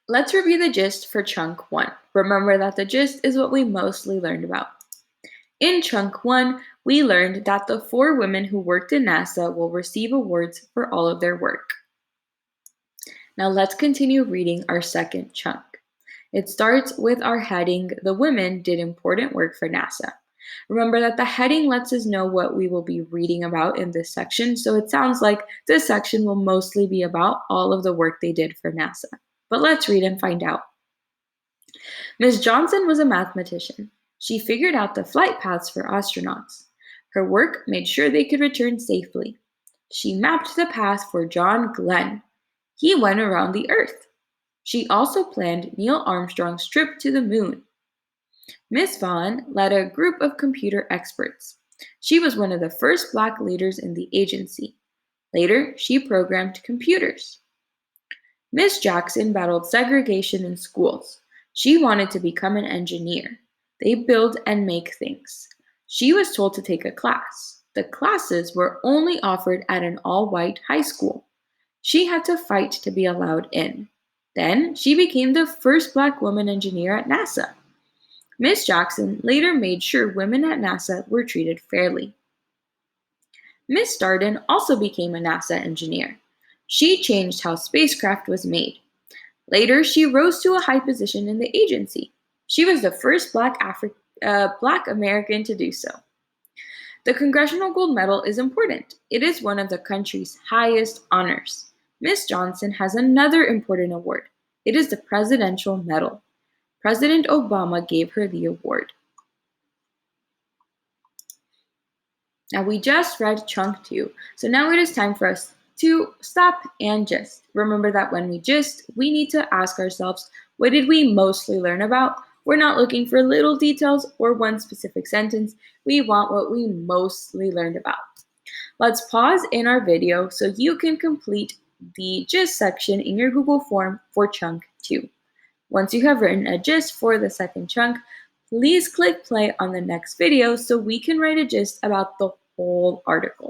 Let's review the gist for Chunk 1. Remember that the gist is what we mostly learned about. In Chunk 1, we learned that the 4 women who worked in NASA will receive awards for all of their work. Now let's continue reading our second chunk. It starts with our heading, The Women Did Important Work for NASA. Remember that the heading lets us know what we will be reading about in this section, so it sounds like this section will mostly be about all of the work they did for NASA. But let's read and find out. Ms. Johnson was a mathematician. She figured out the flight paths for astronauts. Her work made sure they could return safely. She mapped the path for John Glenn. He went around the Earth. She also planned Neil Armstrong's trip to the moon. Miss Vaughn led a group of computer experts. She was one of the first Black leaders in the agency. Later, she programmed computers. Miss Jackson battled segregation in schools. She wanted to become an engineer. They build and make things. She was told to take a class. The classes were only offered at an all-white high school. She had to fight to be allowed in. Then she became the first Black woman engineer at NASA. Miss Jackson later made sure women at NASA were treated fairly. Miss Darden also became a NASA engineer. She changed how spacecraft was made. Later, she rose to a high position in the agency. She was the first Black American to do so. The Congressional Gold Medal is important. It is one of the country's highest honors. Miss Johnson has another important award. It is the Presidential Medal. President Obama gave her the award. Now we just read Chunk 2, so now it is time for us to stop and gist. Remember that when we gist, we need to ask ourselves, what did we mostly learn about? We're not looking for little details or one specific sentence. We want what we mostly learned about. Let's pause in our video so you can complete the gist section in your Google form for Chunk 2. Once you have written a gist for the second chunk, please click play on the next video so we can write a gist about the whole article.